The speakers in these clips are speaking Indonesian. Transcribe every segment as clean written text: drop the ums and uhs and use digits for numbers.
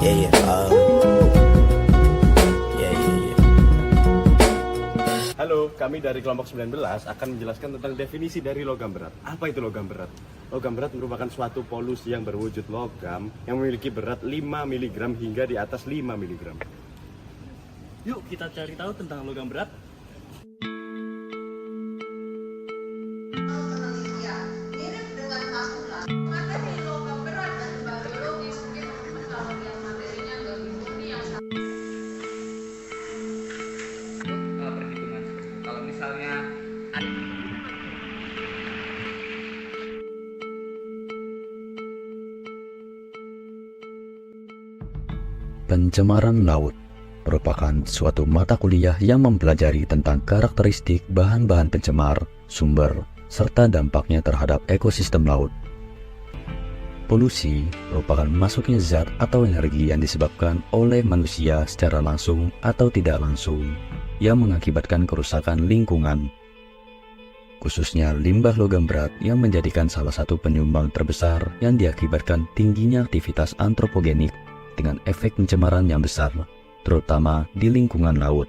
Yeah, yeah, yeah, yeah, yeah. Halo, kami dari kelompok 19 akan menjelaskan tentang definisi dari logam berat. Apa itu logam berat? Logam berat merupakan suatu polusi yang berwujud logam yang memiliki berat 5 mg hingga di atas 5 mg. Yuk kita cari tahu tentang logam berat. Penelitian mirip dengan maskulat, materi logam berat dan biologis meskipun kalau yang materinya lebih murni yang perhitungan seperti itu. Kalau misalnya Pencemaran laut merupakan suatu mata kuliah yang mempelajari tentang karakteristik bahan-bahan pencemar, sumber, serta dampaknya terhadap ekosistem laut. Polusi merupakan masuknya zat atau energi yang disebabkan oleh manusia secara langsung atau tidak langsung yang mengakibatkan kerusakan lingkungan. Khususnya limbah logam berat yang menjadikan salah satu penyumbang terbesar yang diakibatkan tingginya aktivitas antropogenik dengan efek pencemaran yang besar, terutama di lingkungan laut.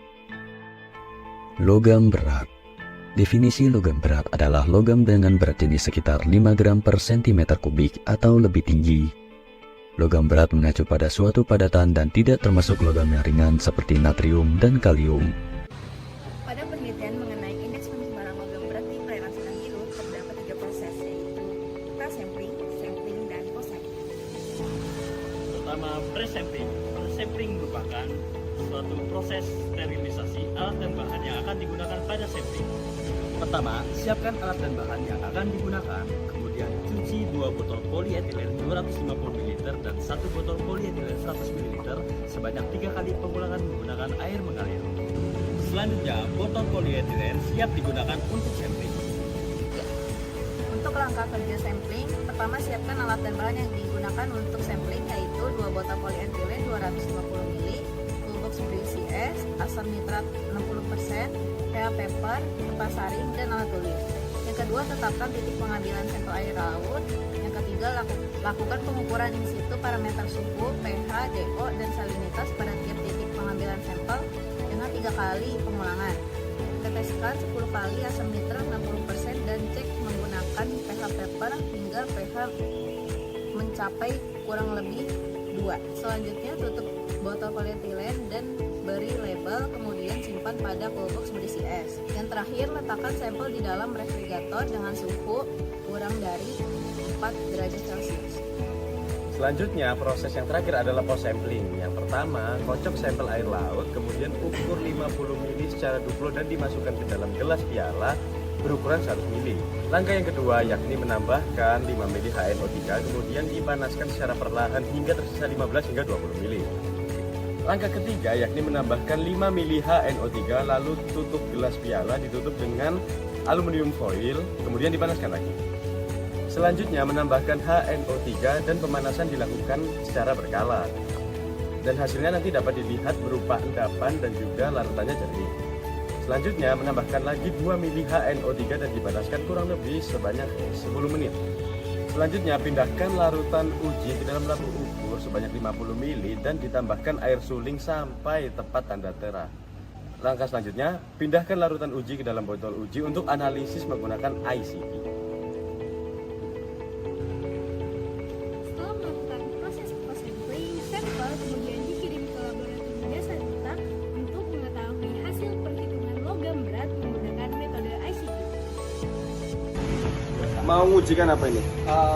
Logam berat. Definisi logam berat adalah logam dengan berat jenis sekitar 5 gram per cm kubik atau lebih tinggi. Logam berat mengacu pada suatu padatan dan tidak termasuk logam yang ringan seperti natrium dan kalium. Pada penelitian mengenai indeks pencemaran logam berat di perairan Selat Biru terdapat 3 proses, yaitu pre-sampling, sampling, dan post-sampling. Pertama, pre-sampling. Pre-sampling merupakan suatu proses sterilisasi alat dan bahan yang akan digunakan pada sampling. Pertama, siapkan alat dan bahan yang akan digunakan, kemudian cuci 2 botol polietilen 250 ml dan 1 botol polietilen 100 ml sebanyak 3 kali pengulangan menggunakan air mengalir. Selanjutnya, botol polietilen siap digunakan untuk sampling. Untuk langkah kerja sampling, pertama siapkan alat dan bahan yang digunakan untuk sampling, yaitu 2 botol polietilen 250 ml, toolbox berisi es, asam nitrat 60%, pH paper, kertas saring, dan alat tulis. Yang kedua, tetapkan titik pengambilan sampel air laut. Yang ketiga, lakukan pengukuran in situ parameter suhu, pH, DO, dan salinitas pada tiap titik pengambilan sampel dengan 3 kali pengulangan. Teteskan 10 kali asam nitrat 60% dan cek menggunakan pH paper hingga pH mencapai kurang lebih 2. Selanjutnya, tutup botol polietilen dan beri label, kemudian simpan pada coolbox berisi es. Yang terakhir, letakkan sampel di dalam refrigerator dengan suhu kurang dari 4 derajat Celcius. Selanjutnya, proses yang terakhir adalah post-sampling. Yang pertama, kocok sampel air laut, kemudian ukur 50 ml secara duplo dan dimasukkan ke dalam gelas piala berukuran 100 ml. Langkah yang kedua yakni menambahkan 5 ml HNO3, kemudian dipanaskan secara perlahan hingga tersisa 15 hingga 20 ml. Langkah ketiga yakni menambahkan 5 ml HNO3, lalu tutup gelas piala ditutup dengan aluminium foil, kemudian dipanaskan lagi. Selanjutnya menambahkan HNO3 dan pemanasan dilakukan secara berkala. Dan hasilnya nanti dapat dilihat berupa endapan dan juga larutannya jernih. Selanjutnya menambahkan lagi 2 ml HNO3 dan dipanaskan kurang lebih sebanyak 10 menit. Selanjutnya pindahkan larutan uji ke dalam lampu ukur sebanyak 50 ml dan ditambahkan air suling sampai tepat tanda tera. Langkah selanjutnya, pindahkan larutan uji ke dalam botol uji untuk analisis menggunakan ICP. Setelah melakukan proses post-sampling, sampel kemudian dikirim ke laboratorium dasar kita untuk mengetahui hasil perhitungan logam berat menggunakan metode ICP. Mau mengujikan apa ini?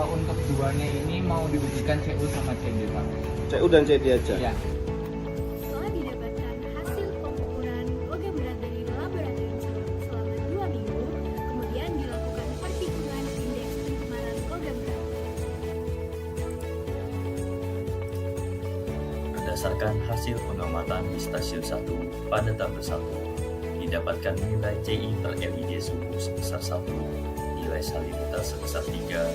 untuk duanya ini mau diujikan CU sama CD, Pak. CU dan CD aja? Iya. Setelah didapatkan hasil pengukuran logam berat dari laboratorium selama 2 minggu, kemudian dilakukan perhitungan indeks pencemaran logam berat. Berdasarkan hasil pengamatan di stasiun 1 pada tabel 1, didapatkan nilai CI per LID suhu sebesar 1, nilai salinitas sebesar 3,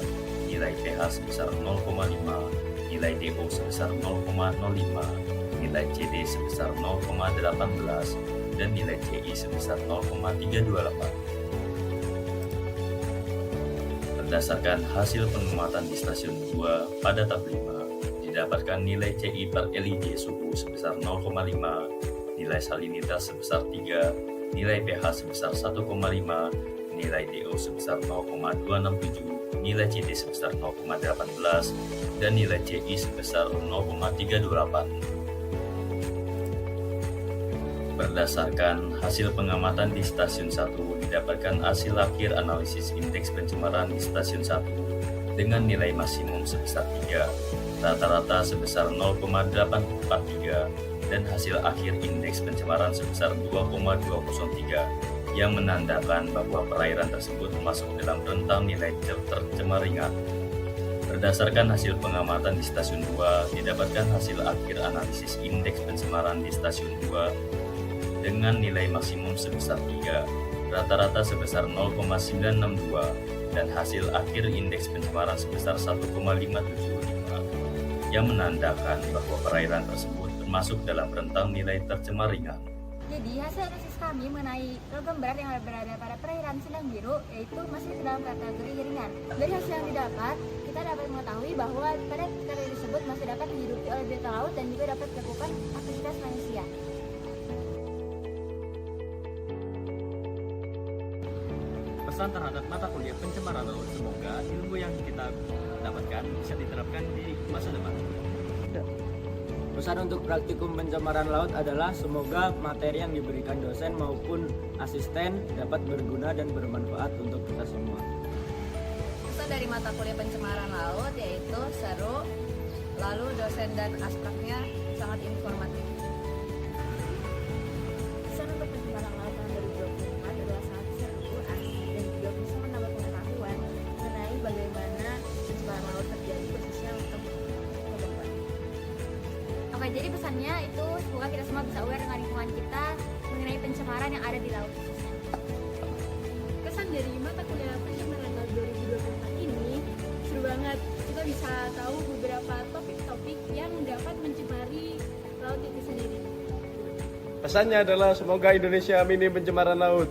nilai pH sebesar 0,5, nilai DO sebesar 0,05, nilai CD sebesar 0,18, dan nilai CI sebesar 0,328. Berdasarkan hasil pengamatan di stasiun 2 pada tabel 5, didapatkan nilai CI per LIJ suhu sebesar 0,5, nilai salinitas sebesar 3, nilai pH sebesar 1,5, nilai DO sebesar 0,267, nilai CT sebesar 0,18, dan nilai CI sebesar 0,328. Berdasarkan hasil pengamatan di stasiun 1, didapatkan hasil akhir analisis indeks pencemaran di stasiun 1 dengan nilai maksimum sebesar 3, rata-rata sebesar 0,843, dan hasil akhir indeks pencemaran sebesar 2,203, yang menandakan bahwa perairan tersebut masuk dalam rentang nilai tercemar ringan. Berdasarkan hasil pengamatan di stasiun 2, didapatkan hasil akhir analisis indeks pencemaran di stasiun 2 dengan nilai maksimum sebesar 3, rata-rata sebesar 0,962, dan hasil akhir indeks pencemaran sebesar 1,575, yang menandakan bahwa perairan tersebut termasuk dalam rentang nilai tercemar ringan. Jadi hasil analisis kami mengenai logam berat yang berada pada perairan Selang Biru yaitu masih dalam kategori ringan. Dari hasil yang didapat, kita dapat mengetahui bahwa pada kategori tersebut masih dapat dihidupi oleh biota laut dan juga dapat dilakukan aktivitas manusia. Pesan terhadap mata kuliah pencemaran laut, semoga ilmu yang kita dapatkan bisa diterapkan di masa depan. Pesan untuk praktikum pencemaran laut adalah semoga materi yang diberikan dosen maupun asisten dapat berguna dan bermanfaat untuk kita semua. Pesan dari mata kuliah pencemaran laut yaitu seru, lalu dosen dan aspeknya sangat informatif. Pesan untuk pencemaran laut tahun 2024 adalah sangat seru, asik, dan juga bisa menambah pengetahuan mengenai bagaimana pencemaran laut terjadi khususnya untuk korban. Oke, jadi pesannya itu semoga kita semua bisa aware dengan lingkungan kita mengenai pencemaran yang ada di laut khususnya. Kesan dari mata kuliah pencemaran laut 2024 ini seru banget. Kita bisa tahu beberapa topik-topik yang dapat mencemari laut itu sendiri. Pesannya adalah semoga Indonesia minim pencemaran laut.